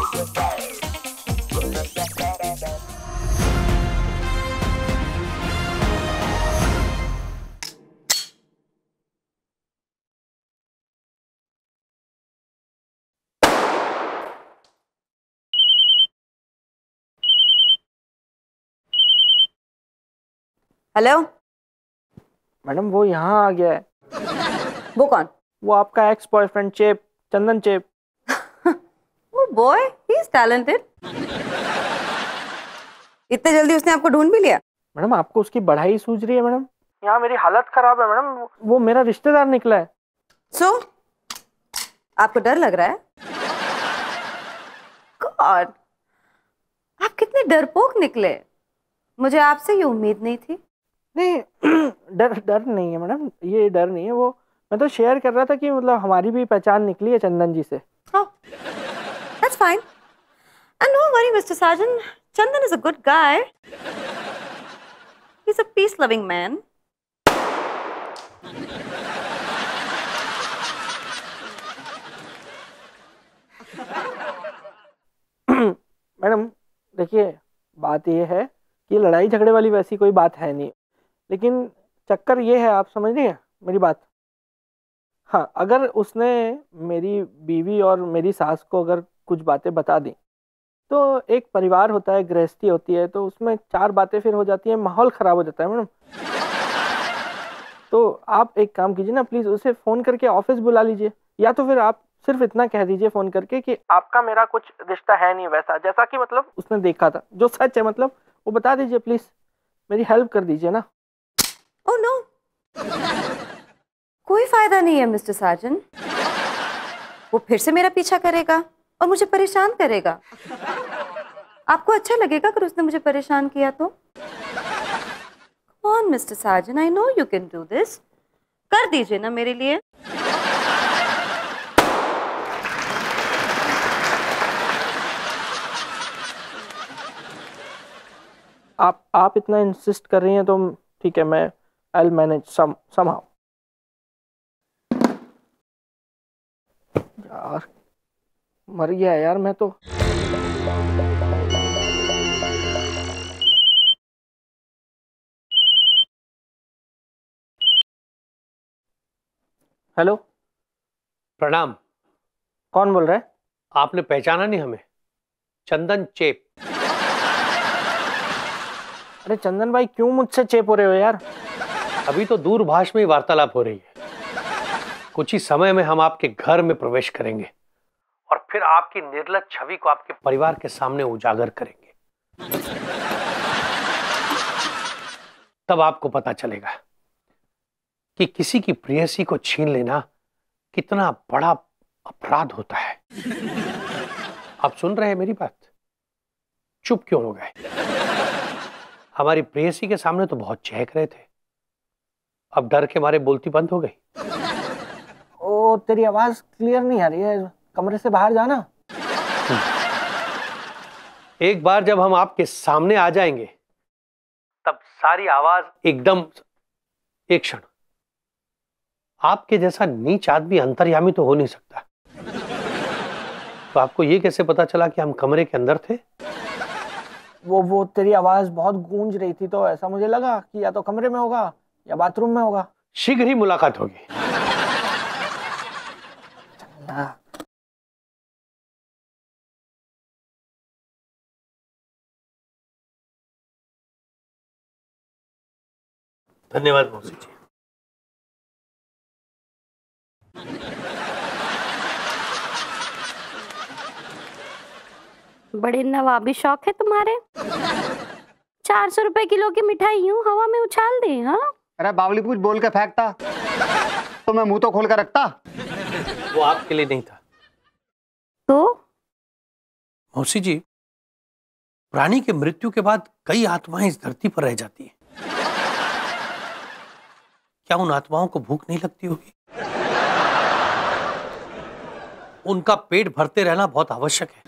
Hello madam, वो यहाँ आ गया है। वो कौन? वो आपका एक्स बॉयफ्रेंड चेप, चंदन चेप। वो बॉय, ही इज टैलेंटेड। इतने जल्दी उसने आपको ढूंढ भी लिया? मैडम, आपको उसकी बढ़ाई सूझ रही है मैडम? यहाँ मेरी हालत खराब है मैडम, वो मेरा रिश्तेदार निकला है। सो आपको डर लग रहा है? गॉड, आप कितने डरपोक निकले। मुझे आपसे ये उम्मीद नहीं थी। नहीं डर नहीं है मैडम, ये डर नहीं है। वो मैं तो शेयर कर रहा था कि मतलब हमारी भी पहचान निकली है चंदन जी से। That's fine. And no worry, Mr. Sarjan. Chandan is a good guy. He's a peace-loving man. Madam देखिए, बात ये है कि लड़ाई झगड़े वाली वैसी कोई बात है नहीं, लेकिन चक्कर ये है, आप समझ रही हैं मेरी बात? हाँ, अगर उसने मेरी बीवी और मेरी सास को अगर कुछ बातें बता दी, तो एक परिवार होता है, गृहस्थी होती है, तो उसमें चार बातें फिर हो जाती हैं, माहौल खराब हो जाता है मैडम। तो आप एक काम कीजिए ना, प्लीज उसे फोन करके ऑफिस बुला लीजिए, या तो फिर आप सिर्फ इतना कह दीजिए फोन करके कि आपका मेरा कुछ रिश्ता है नहीं वैसा, जैसा कि मतलब उसने देखा था, जो सच है मतलब वो बता दीजिए प्लीज, मेरी हेल्प कर दीजिए ना। Oh no. कोई फायदा नहीं है मिस्टर सार्जन। वो फिर से मेरा पीछा करेगा और मुझे परेशान करेगा। आपको अच्छा लगेगा अगर उसने मुझे परेशान किया तो? Come on, Mr. Sarjan, I know you can do this. कर दीजिए ना मेरे लिए। आप इतना इंसिस्ट कर रही हैं तो ठीक है, मैं I'll manage somehow। यार मर गया यार मैं तो। हेलो, प्रणाम। कौन बोल रहा है? आपने पहचाना नहीं हमें? चंदन चेप। अरे चंदन भाई, क्यों मुझसे चेप हो रहे हो यार? अभी तो दूरभाष में ही वार्तालाप हो रही है। कुछ ही समय में हम आपके घर में प्रवेश करेंगे और फिर आपकी निर्लज छवि को आपके परिवार के सामने उजागर करेंगे। तब आपको पता चलेगा कि किसी की प्रेयसी को छीन लेना कितना बड़ा अपराध होता है। आप सुन रहे हैं मेरी बात? चुप क्यों हो गए? हमारी प्रेयसी के सामने तो बहुत चहक रहे थे, अब डर के मारे बोलती बंद हो गई। ओ, तेरी आवाज क्लियर नहीं आ रही है, कमरे से बाहर जाना। एक बार जब हम आपके सामने आ जाएंगे तब सारी आवाज एकदम। एक क्षण, आपके जैसा नीच आदमी अंतर्यामी तो हो नहीं सकता। तो आपको यह कैसे पता चला कि हम कमरे के अंदर थे? वो तेरी आवाज बहुत गूंज रही थी, तो ऐसा मुझे लगा कि या तो कमरे में होगा या बाथरूम में होगा। शीघ्र ही मुलाकात होगी। धन्यवाद मौसी जी। बड़े नवाबी शौक है तुम्हारे। 400 रुपए किलो की मिठाई यूं हवा में उछाल दे। हाँ, अरे बावली पूछ बोल के फेंकता तो मैं मुंह तो खोल कर रखता। वो आपके लिए नहीं था। तो मौसी जी, प्राणी के मृत्यु के बाद कई आत्माएं इस धरती पर रह जाती हैं। क्या उन आत्माओं को भूख नहीं लगती होगी? उनका पेट भरते रहना बहुत आवश्यक है।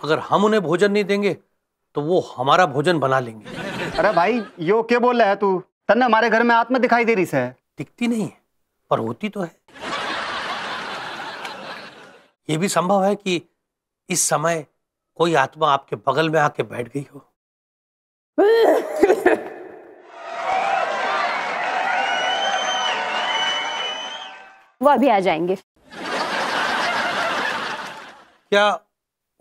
अगर हम उन्हें भोजन नहीं देंगे तो वो हमारा भोजन बना लेंगे। अरे भाई, यो क्या बोल रहा है तू? तन्ने हमारे घर में आत्मा दिखाई दे रही है। दिखती नहीं है पर होती तो है। यह भी संभव है कि इस समय कोई आत्मा आपके बगल में आके बैठ गई हो? वो अभी आ जाएंगे। क्या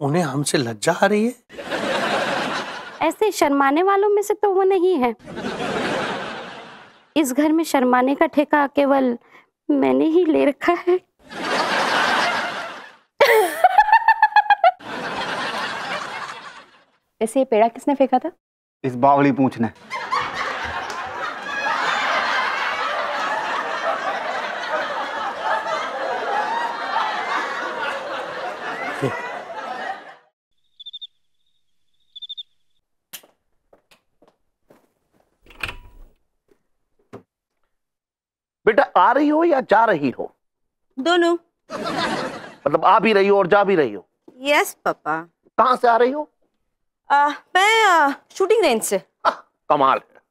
उन्हें हमसे लज्जा आ रही है? ऐसे शर्माने वालों में से तो वो नहीं है। इस घर में शर्माने का ठेका केवल मैंने ही ले रखा है। वैसे ये पेड़ा किसने फेंका था? इस बावली पूछने। बेटा आ रही हो या जा रही हो? दोनों। मतलब आ भी रही हो और जा भी रही हो? Yes papa. कहां से आ रही हो? मैं शूटिंग रेंज से। कमाल है,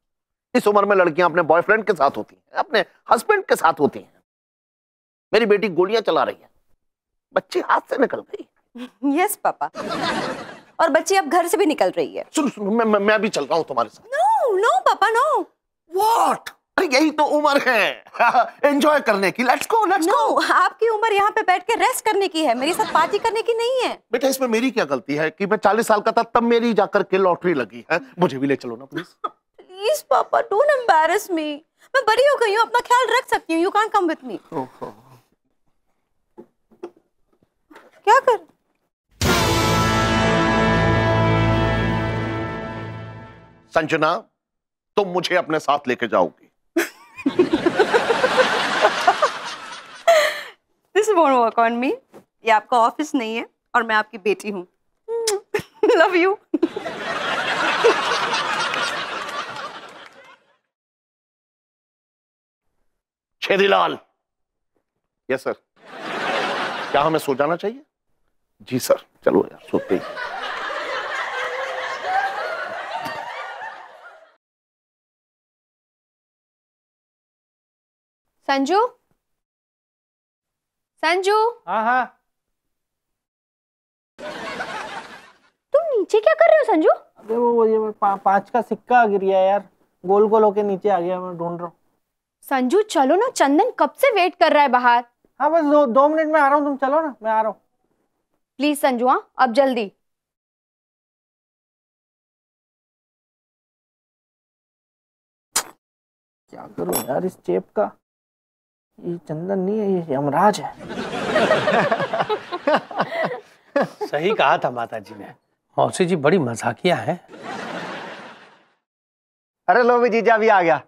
इस उम्र में लड़कियां अपने बॉयफ्रेंड के साथ होती हैं, अपने हस्बैंड के साथ होती हैं। मेरी बेटी गोलियां चला रही है, बच्ची हाथ से निकल गई। Yes papa. और बच्ची अब घर से भी निकल रही है। सुनो मैं भी चल रहा हूं तुम्हारे साथ। नो नो पापा नो। व्हाट? यही तो उम्र है एंजॉय करने की। Let's go let's go. आपकी उम्र यहाँ पे बैठ के रेस्ट करने की है, मेरे साथ पार्टी करने की नहीं है। बेटा इसमें मेरी क्या गलती है कि मैं 40 साल का था तब मेरी जाकर के लॉटरी लगी है। मुझे भी ले चलो ना प्लीज। प्लीज पापा डोंट एम्बैरस मी। मैं बड़ी हो गई हूँ, अपना ख्याल रख सकती हूँ। You can't come with me. क्या कर? संजना तुम मुझे अपने साथ लेके जाओगी। This won't work on me. ये आपका ऑफिस नहीं है और मैं आपकी बेटी हूँ। Love you. Chhedilal. Yes sir. क्या हमें सो जाना चाहिए? जी सर। चलो यार सोते ही। संजू, संजू। हाँ हाँ। तुम नीचे क्या कर रहे हो संजू? अबे वो ये 5 का सिक्का गिर गया यार, गोल गोल होके नीचे आ गया, मैं ढूंढ रहा हूँ। संजू चलो ना, चंदन कब से वेट कर रहा है बाहर। हाँ बस 2 मिनट में आ रहा हूँ, तुम चलो ना, मैं आ रहा हूँ। प्लीज संजू, हाँ अब जल्दी। क्या करूँ यार इस चेप का? ये चंदन नहीं है, ये यमराज है। सही कहा था माताजी ने। मौसी जी बड़ी मजाकिया है। अरे लो भी जीजा भी आ गया।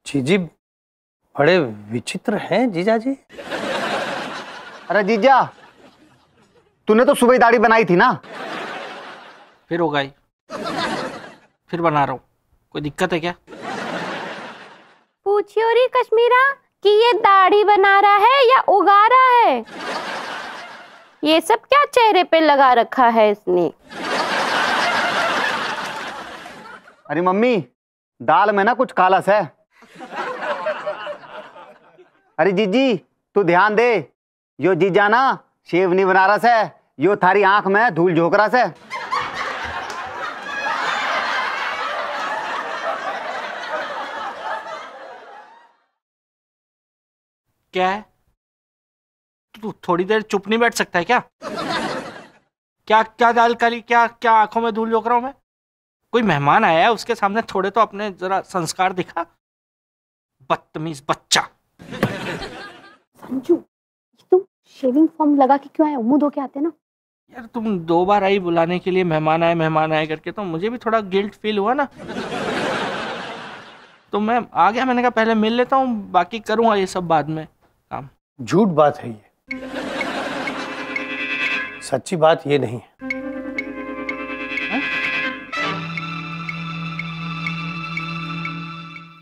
जीजी बड़े विचित्र हैं जीजा जी। अरे जीजा तूने तो सुबह ही दाढ़ी बनाई थी ना। फिर हो गई, फिर बना रहा हूँ। कोई दिक्कत है क्या? पूछियो रे कश्मीरा कि ये दाढ़ी बना रहा है या उगा रहा है? ये सब क्या चेहरे पे लगा रखा है इसने? अरे मम्मी दाल में ना कुछ कालस है। अरे जीजी तू ध्यान दे, यो जीजा ना शेव नहीं बना रहा से, यो थारी आंख में धूल झोंक रहा से। क्या है? तू थोड़ी देर चुप नहीं बैठ सकता है क्या? क्या क्या दाल काली, क्या क्या आंखों में धूल झोंक रहा हूं मैं? कोई मेहमान आया है, उसके सामने थोड़े तो अपने जरा संस्कार दिखा। बदतमीज बच्चा। संजू तुम शेविंग फॉर्म लगा के क्यों आए? मुंह धो के आते ना। यार तुम 2 बार आई बुलाने के लिए, मेहमान आए करके, तो मुझे भी थोड़ा गिल्ट फील हुआ ना। तो मैं आ गया, मैंने कहा पहले मिल लेता हूँ, बाकी करूँगा ये सब बाद में काम। झूठ बात है ये। सच्ची बात ये नहीं है।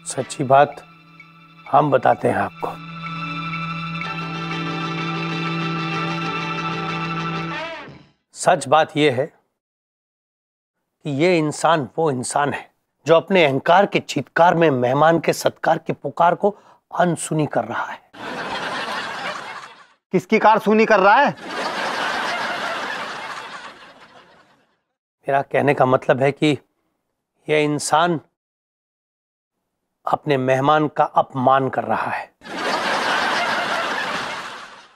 सच्ची बात हम बताते हैं आपको। सच बात यह है कि ये इंसान वो इंसान है जो अपने अहंकार के चीत्कार में मेहमान के सत्कार की पुकार को अनसुनी कर रहा है। किसकी कार सुनी कर रहा है? मेरा कहने का मतलब है कि यह इंसान अपने मेहमान का अपमान कर रहा है,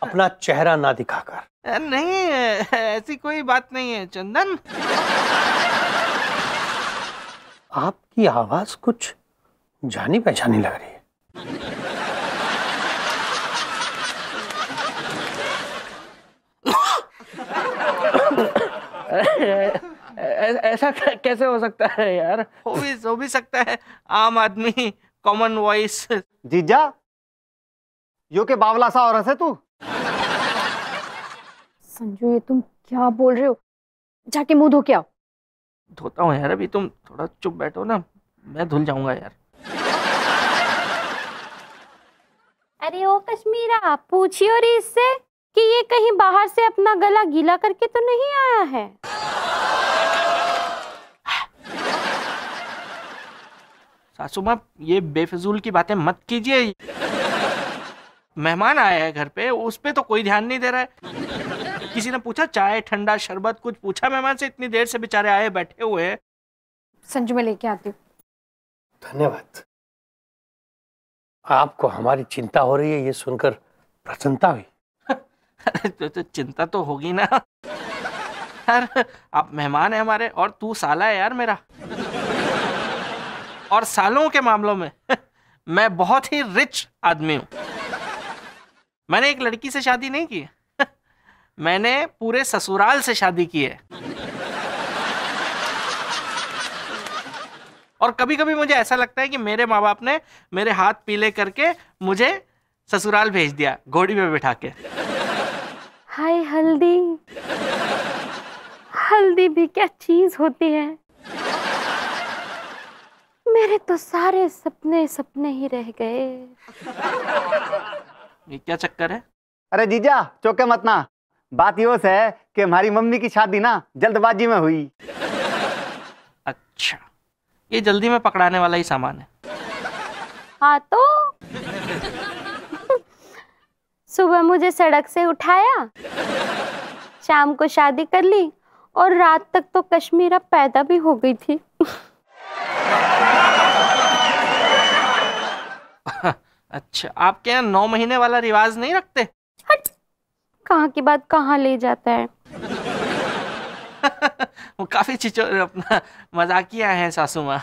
अपना चेहरा ना दिखाकर। नहीं, ऐसी कोई बात नहीं है चंदन। आपकी आवाज कुछ जानी पहचानी लग रही है। ऐसा कैसे हो सकता है यार? हो भी सकता है, आम आदमी, कॉमन वॉइस। जीजा, यो के बावला सा औरत है तू। संजू, ये तुम क्या बोल रहे हो? जाके मुंह धो के आओ। धोता हूँ यार, अभी तुम थोड़ा चुप बैठो ना, मैं धुल जाऊंगा यार। अरे ओ कश्मीरा, पूछियो री इससे कि ये कहीं बाहर से अपना गला गीला करके तो नहीं आया है। सासू माँ, ये बेफजूल की बातें मत कीजिए। मेहमान आया है घर पे, उस पे तो कोई ध्यान नहीं दे रहा है। किसी ने पूछा चाय, ठंडा, शरबत कुछ पूछा मेहमान से? इतनी देर से बेचारे आए बैठे हुए हैं। संजू, मैं लेके आती हूँ। धन्यवाद। आपको हमारी चिंता हो रही है ये सुनकर प्रसन्नता हुई। तो चिंता तो होगी ना यार, आप मेहमान है हमारे और तू साला है यार मेरा। और सालों के मामलों में मैं बहुत ही रिच आदमी हूं। मैंने एक लड़की से शादी नहीं की, मैंने पूरे ससुराल से शादी की है। और कभी कभी मुझे ऐसा लगता है कि मेरे माँ बाप ने मेरे हाथ पीले करके मुझे ससुराल भेज दिया, घोड़ी पे बिठा के। हाय हल्दी, हल्दी भी क्या चीज होती है। मेरे तो सारे सपने सपने ही रह गए। ये क्या चक्कर है? अरे जीजा, चौके मत ना। बात यो से है कि हमारी मम्मी की शादी ना जल्दबाजी में हुई। अच्छा, ये जल्दी में पकड़ाने वाला ही सामान है। हाँ तो सुबह मुझे सड़क से उठाया, शाम को शादी कर ली और रात तक तो कश्मीरा पैदा भी हो गई थी। अच्छा, आपके यहाँ 9 महीने वाला रिवाज नहीं रखते? हट, कहाँ की बात कहाँ ले जाता है। वो काफी चिचोर, अपना मजाकिया है सासू माँ।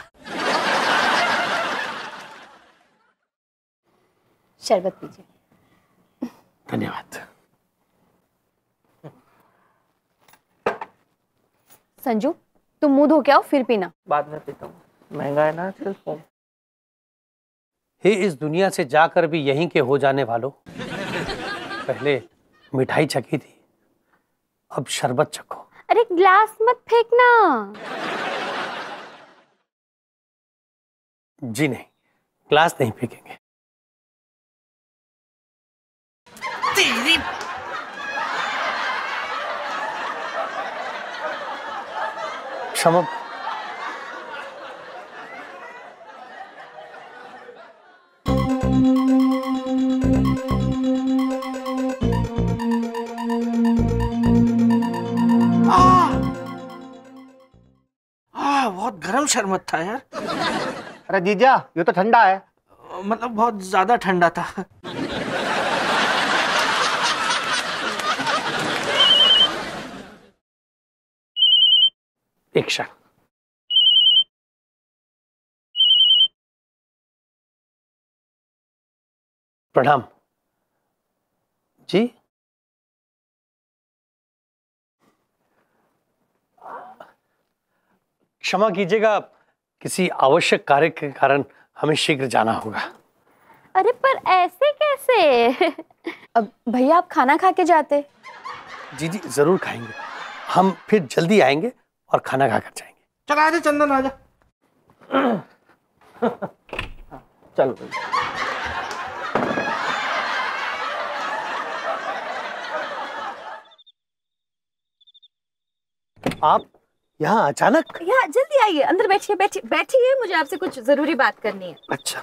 शरबत पीजिए। धन्यवाद। संजू, तुम मुंह धो के आओ, फिर पीना। बाद में पीता हूँ, महंगा है ना सिर्फ। हे इस दुनिया से जाकर भी यहीं के हो जाने वालों, पहले मिठाई चखी थी, अब शरबत चखो। अरे ग्लास मत फेंकना। जी नहीं, ग्लास नहीं फेंकेंगे। तेरी क्षमा। बहुत गर्म शरबत था यार। अरे जीजा, ये तो ठंडा है। मतलब बहुत ज्यादा ठंडा था। एक क्षण। प्रणाम जी। क्षमा कीजिएगा, किसी आवश्यक कार्य के कारण हमें शीघ्र जाना होगा। अरे पर ऐसे कैसे? अब भैया, आप खाना खा के जाते। जी जी जरूर खाएंगे, हम फिर जल्दी आएंगे और खाना खाकर जाएंगे। चल आजा चंदन आजा। चलो भाई। आप यहाँ अचानक? यहाँ जल्दी आइए, अंदर बैठिए बैठिए बैठिए, मुझे आपसे कुछ जरूरी बात करनी है। अच्छा,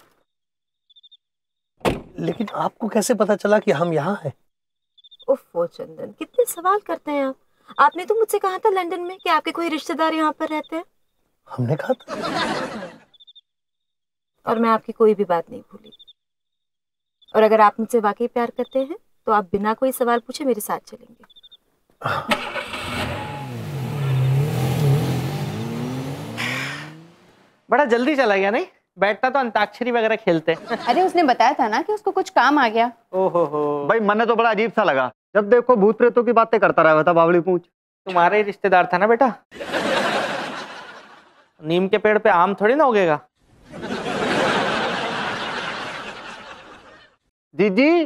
लेकिन आपको कैसे पता चला कि हम यहाँ हैं? ओफो चंदन, कितने सवाल करते हैं आप। आपने तो मुझसे कहा था लंदन में कि आपके कोई रिश्तेदार यहाँ पर रहते हैं। हमने कहा था। और मैं आपकी कोई भी बात नहीं भूली। और अगर आप मुझसे वाकई प्यार करते हैं तो आप बिना कोई सवाल पूछे मेरे साथ चलेंगे। बड़ा जल्दी चला गया नहीं? बैठता तो अंताक्षरी वगैरह खेलते। अरे उसने बताया था ना कि उसको कुछ काम आ गया। ओहो हो। भाई मन तो बड़ा अजीब सा लगा जब देखो भूत प्रेतों की बातें करता रहा था बावली पूंछ। तुम्हारा ही रिश्तेदार था ना बेटा। नीम के पेड़ पे आम थोड़ी ना उगेगा। जीजी,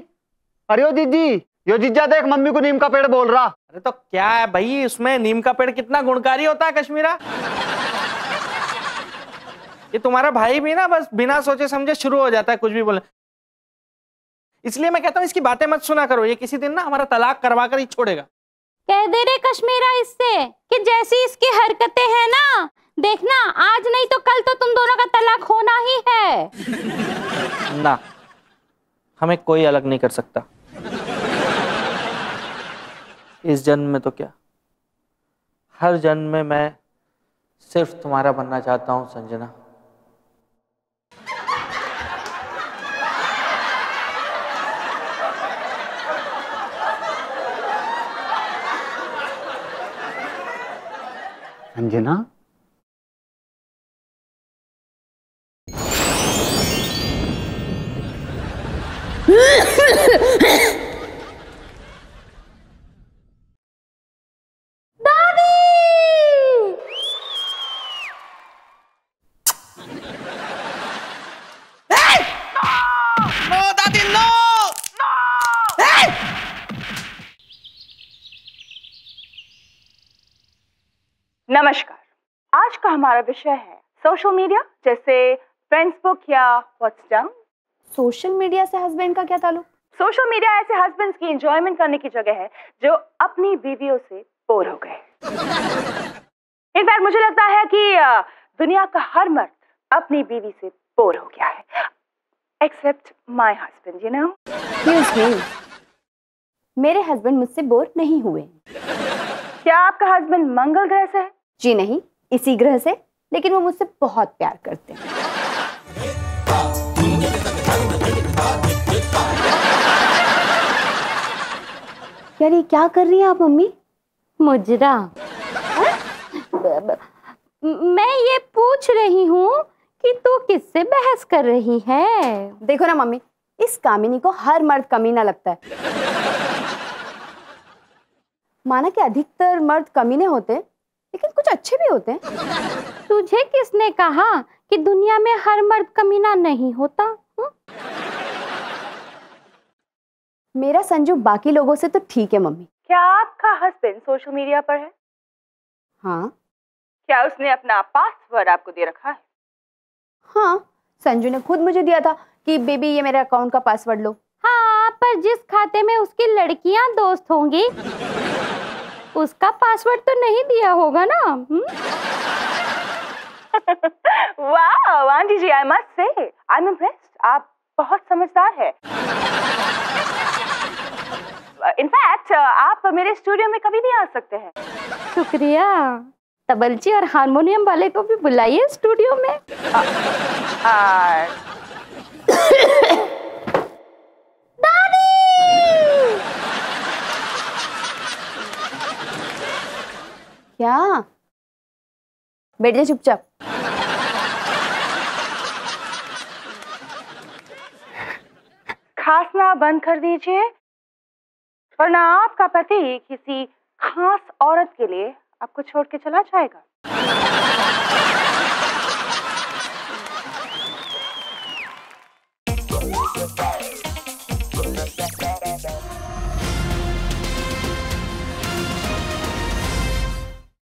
अरे ओ जीजी, यो जीजा देख मम्मी को नीम का पेड़ बोल रहा। अरे तो क्या है भाई, उसमें नीम का पेड़ कितना गुणकारी होता है कश्मीरा। ये तुम्हारा भाई भी ना बस बिना सोचे समझे शुरू हो जाता है कुछ भी बोलने। इसलिए मैं कहता हूँ इसकी बातें मत सुना करो, ये किसी दिन ना हमारा तलाक करवा कर ही छोड़ेगा। कह दे रे कश्मीरा इससे कि जैसी इसकी हरकतें हैं ना, देखना आज नहीं तो कल तो तुम दोनों का तलाक होना ही है। ना, हमें कोई अलग नहीं कर सकता। इस जन्म में तो क्या, हर जन्म में मैं सिर्फ तुम्हारा बनना चाहता हूं संजना। अंजना, नमस्कार। आज का हमारा विषय है सोशल मीडिया, जैसे फेसबुक या व्हाट्सएप। सोशल मीडिया से हस्बैंड का क्या ताल्लुक? सोशल मीडिया ऐसे हस्बैंड्स की एंजॉयमेंट करने की जगह है जो अपनी बीवियों से बोर हो गए। इनफैक्ट मुझे लगता है कि दुनिया का हर मर्द अपनी बीवी से बोर हो गया है, except my husband, you know. Excuse me, मेरे हस्बैंड मुझसे बोर नहीं हुए। क्या आपका हस्बैंड मंगल ग्रह से है? जी नहीं, इसी ग्रह से, लेकिन वो मुझसे बहुत प्यार करते हैं। यार ये क्या कर रही हैं आप मम्मी? मुजरा। मैं ये पूछ रही हूँ कि तू किससे बहस कर रही है? देखो ना मम्मी, इस कामिनी को हर मर्द कमीना लगता है। माना कि अधिकतर मर्द कमीने होते हैं, लेकिन कुछ अच्छे भी होते हैं। तुझे किसने कहा कि दुनिया में हर मर्द कमीना नहीं होता? मेरा संजू बाकी लोगों से तो ठीक है मम्मी। क्या आपका हस्बैंड सोशल मीडिया पर है? हाँ। क्या उसने अपना पासवर्ड आपको दे रखा है? हाँ, संजू ने खुद मुझे दिया था कि बेबी ये मेरे अकाउंट का पासवर्ड लो। हाँ, पर जिस खाते में उसकी लड़कियां दोस्त होंगी उसका पासवर्ड तो नहीं दिया होगा ना? वाह aunty ji, I must say I am impressed. आप बहुत समझदार है। इनफैक्ट आप मेरे स्टूडियो में कभी भी आ सकते हैं। शुक्रिया। तबलची और हारमोनियम वाले को भी बुलाइए स्टूडियो में। क्या? बैठ जा चुपचाप। खांसना बंद कर दीजिए, वरना आपका पति किसी खास औरत के लिए आपको छोड़ के चला जाएगा।